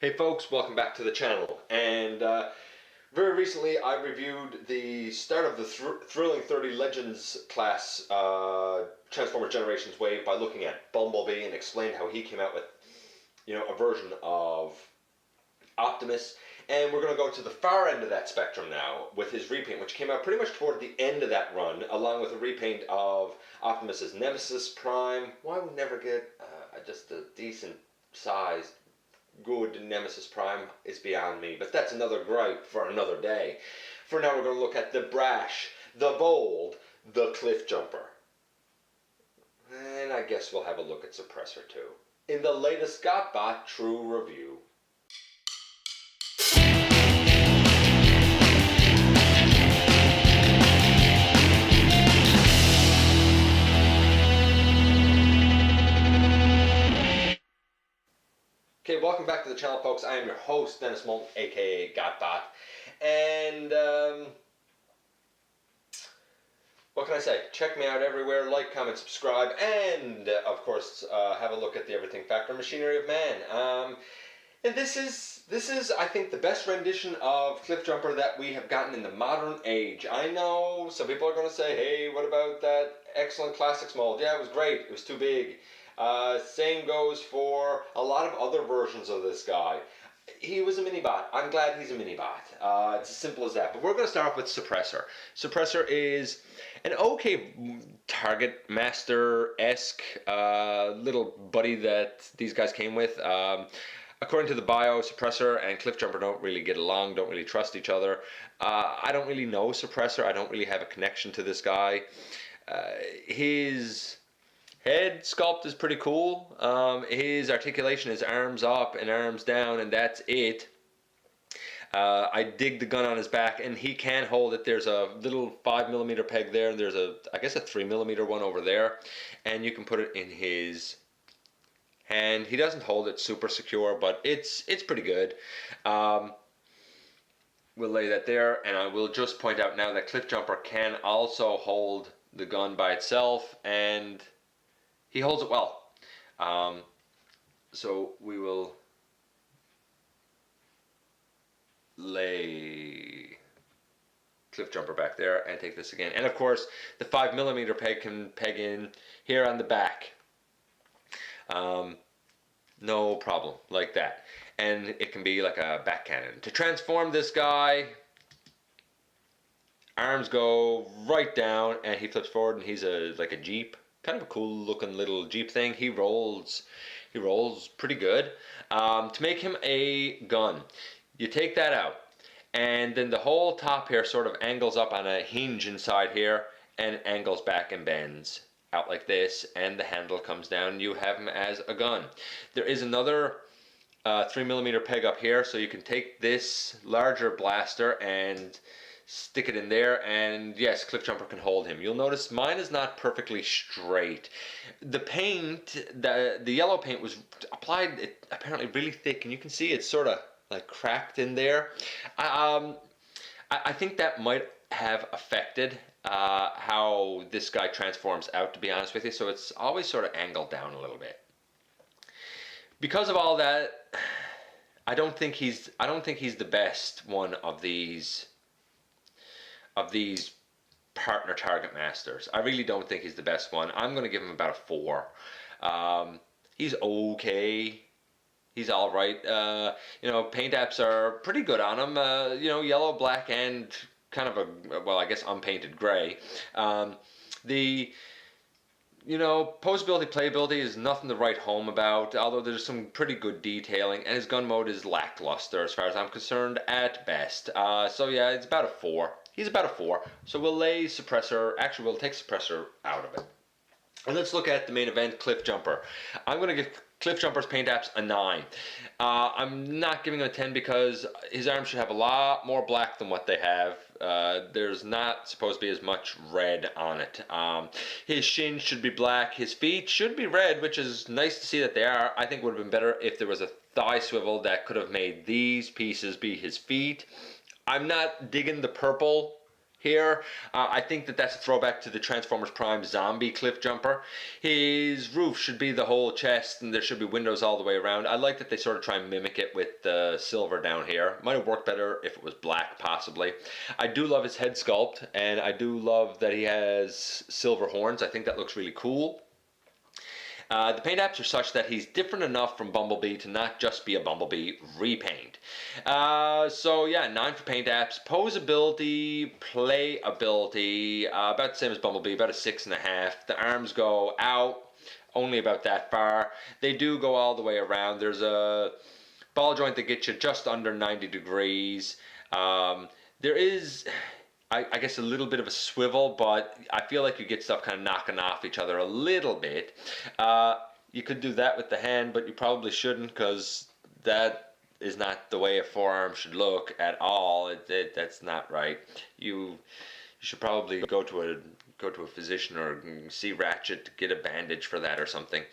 Hey folks, welcome back to the channel. And very recently I reviewed the start of the Thrilling 30 Legends class Transformers Generations wave by looking at Bumblebee and explained how he came out with, a version of Optimus. And we're going to go to the far end of that spectrum now with his repaint, which came out pretty much toward the end of that run, along with a repaint of Optimus's Nemesis Prime. Why we never get just a decent sized good Nemesis Prime is beyond me, but that's another gripe for another day. For now, we're going to look at the brash, the bold, the Cliffjumper. And I guess we'll have a look at Supressor too, in the latest GotBot True Review. Okay, welcome back to the channel, folks. I am your host, Dennis Moulton, aka GotBot. And, what can I say? Check me out everywhere, like, comment, subscribe, and, of course, have a look at the Everything Factor Machinery of Man. And this is, I think, the best rendition of Cliffjumper that we have gotten in the modern age. I know some people are going to say, hey, what about that excellent Classics mold? Yeah, it was great. It was too big. Same goes for a lot of other versions of this guy. He was a mini-bot. I'm glad he's a mini-bot. It's as simple as that. But we're going to start off with Supressor. Supressor is an okay Target Master-esque little buddy that these guys came with. According to the bio, Supressor and Cliffjumper don't really get along, don't really trust each other. I don't really know Supressor. I don't really have a connection to this guy. His head sculpt is pretty cool. His articulation is arms up and arms down, and that's it. I dig the gun on his back, and he can hold it. There's a little 5mm peg there, and there's I guess a 3mm one over there, and you can put it in his hand. He doesn't hold it super secure, but it's pretty good. We'll lay that there, and I will just point out now that Cliffjumper can also hold the gun by itself, and he holds it well. So we will lay Cliffjumper back there and take this again. And of course, the 5mm peg can peg in here on the back. No problem, like that. And it can be like a back cannon. To transform this guy, arms go right down and he flips forward, and he's like a Jeep. Kind of a cool looking little Jeep thing. He rolls pretty good. To make him a gun, you take that out, and then the whole top here sort of angles up on a hinge inside here and angles back and bends out like this, and the handle comes down. You have him as a gun. There is another 3mm peg up here, so you can take this larger blaster and stick it in there, and yes, Cliffjumper can hold him. You'll notice mine is not perfectly straight. The paint, the yellow paint was applied apparently really thick, and you can see it's sort of like cracked in there. I think that might have affected how this guy transforms out, to be honest with you. So it's always sort of angled down a little bit. Because of all that, I don't think he's the best one of these partner Target Masters. I really don't think he's the best one. I'm going to give him about a 4. He's okay. He's all right. Paint apps are pretty good on him. Yellow, black, and kind of I guess unpainted gray. The posability, playability is nothing to write home about, although there's some pretty good detailing, and his gun mode is lackluster as far as I'm concerned at best. So yeah, it's about a 4. He's about a 4. So we'll lay Supressor, actually we'll take Supressor out of it. And let's look at the main event, Cliffjumper. I'm going to give Cliffjumper's paint apps a 9. I'm not giving him a 10 because his arms should have a lot more black than what they have. There's not supposed to be as much red on it. His shins should be black. His feet should be red, which is nice to see that they are. I think it would have been better if there was a thigh swivel that could have made these pieces be his feet. I'm not digging the purple here. I think that that's a throwback to the Transformers Prime zombie Cliffjumper. His roof should be the whole chest, and there should be windows all the way around. I like that they sort of try and mimic it with the silver down here. Might have worked better if it was black, possibly. I do love his head sculpt, and I do love that he has silver horns. I think that looks really cool. The paint apps are such that he's different enough from Bumblebee to not just be a Bumblebee repaint. So yeah, 9 for paint apps. Posability, playability, about the same as Bumblebee, about a 6.5. The arms go out only about that far. They do go all the way around. There's a ball joint that gets you just under 90 degrees. There is, I guess, a little bit of a swivel, but I feel like you get stuff kind of knocking off each other a little bit. You could do that with the hand, but you probably shouldn't, because that is not the way a forearm should look at all. That's not right. You should probably go to a physician or see Ratchet to get a bandage for that or something.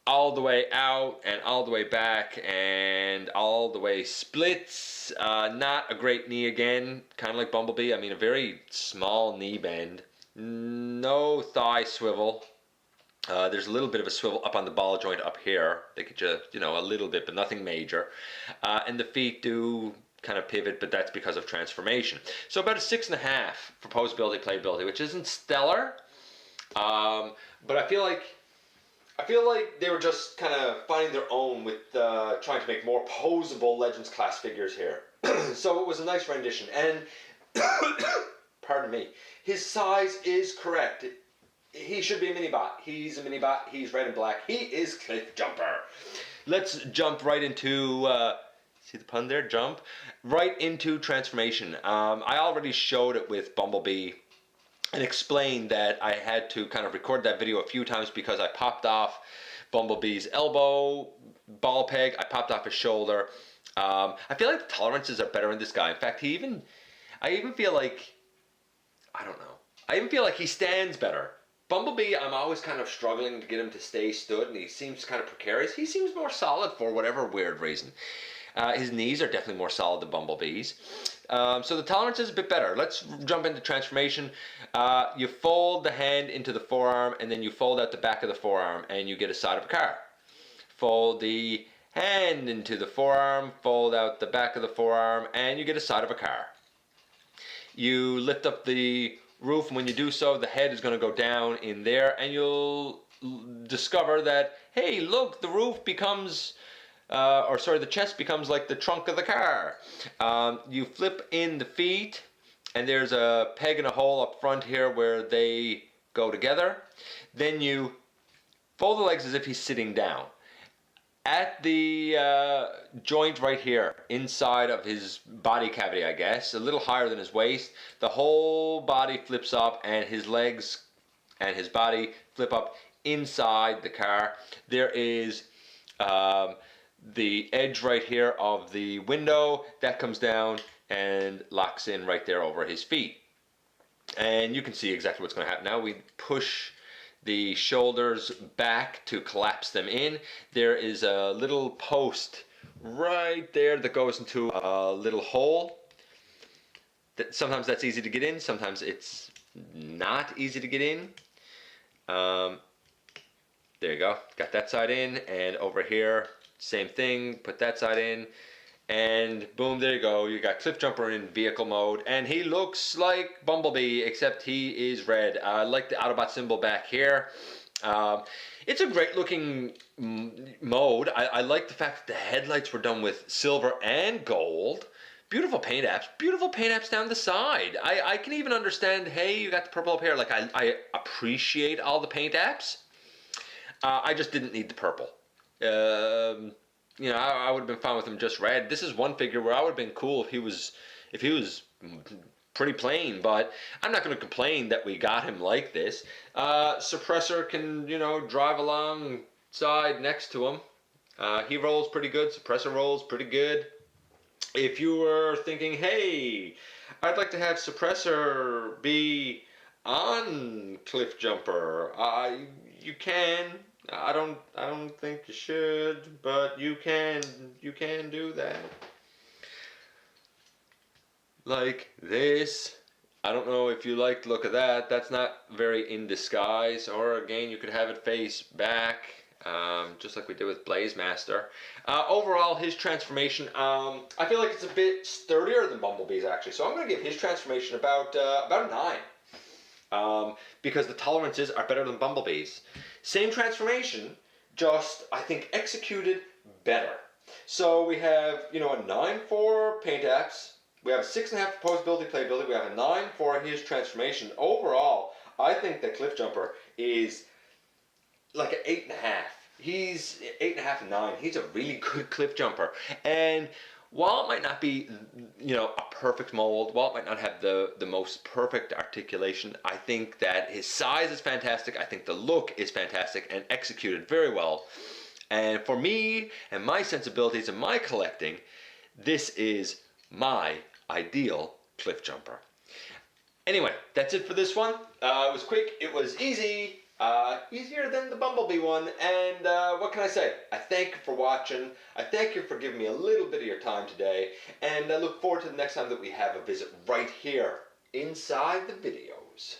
All the way out and all the way back and all the way splits. Not a great knee again, kind of like Bumblebee. I mean, a very small knee bend. No thigh swivel. There's a little bit of a swivel up on the ball joint up here. They get you know, a little bit, but nothing major. And the feet do kind of pivot, but that's because of transformation. So about a 6.5 for posability, playability, which isn't stellar. But I feel like they were just kind of finding their own with trying to make more posable Legends class figures here. So it was a nice rendition. And, pardon me, his size is correct. He should be a mini-bot. He's a mini-bot. He's red and black. He is Cliffjumper. Let's jump right into, see the pun there? Jump. Right into transformation. I already showed it with Bumblebee and explained that I had to kind of record that video a few times because I popped off Bumblebee's elbow ball peg. I popped off his shoulder. I feel like the tolerances are better in this guy. In fact, I even feel like, I don't know. I even feel like he stands better. Bumblebee, I'm always kind of struggling to get him to stay stood, and he seems kind of precarious. He seems more solid for whatever weird reason. His knees are definitely more solid than Bumblebee's. So the tolerance is a bit better. Let's jump into transformation. You fold the hand into the forearm, and then you fold out the back of the forearm, and you get a side of a car. Fold the hand into the forearm, fold out the back of the forearm, and you get a side of a car. You lift up the roof, and when you do so, the head is going to go down in there, and you'll discover that, hey, look, the roof becomes... the chest becomes like the trunk of the car. You flip in the feet, and there's a peg and a hole up front here where they go together. Then you fold the legs as if he's sitting down. At the joint right here, inside of his body cavity, I guess, a little higher than his waist, the whole body flips up, and his legs and his body flip up inside the car. There is... the edge right here of the window that comes down and locks in right there over his feet, and you can see exactly what's going to happen. Now we push the shoulders back to collapse them in. There is a little post right there that goes into a little hole. Sometimes that's easy to get in, sometimes it's not easy to get in. There you go, got that side in, and over here same thing, put that side in, and boom, there you go. You got Cliffjumper in vehicle mode, and he looks like Bumblebee, except he is red. I like the Autobot symbol back here. It's a great looking mode. I like the fact that the headlights were done with silver and gold. Beautiful paint apps down the side. I can even understand, hey, you got the purple up here. Like, I appreciate all the paint apps. I just didn't need the purple. You know, I would have been fine with him just red. This is one figure where I would have been cool if he was pretty plain, but I'm not going to complain that we got him like this. Suppressor can, you know, drive alongside next to him. He rolls pretty good. Suppressor rolls pretty good. If you were thinking, hey, I'd like to have Suppressor be on Cliffjumper, you can. I don't think you should, but you can do that. like this. I don't know if you like the look of that. That's not very in disguise. Or again, you could have it face back, just like we did with Blaze Master. Overall, his transformation, I feel like it's a bit sturdier than Bumblebee's actually. So I'm going to give his transformation about a 9. Because the tolerances are better than Bumblebee's. Same transformation, just I think executed better. So we have, a 9 for paint apps. We have a 6.5 for posability, playability. We have a 9 for his transformation. Overall, I think that Cliffjumper is like an 8.5. He's 8.5 and 9. He's a really good Cliffjumper. And while it might not be, a perfect mold, while it might not have the most perfect articulation, I think that his size is fantastic. I think the look is fantastic and executed very well. And for me and my sensibilities and my collecting, this is my ideal Cliffjumper. Anyway, that's it for this one. It was quick, it was easy, easier than the Bumblebee one, and what can I say? I thank you for watching, I thank you for giving me a little bit of your time today, and I look forward to the next time that we have a visit right here inside the videos.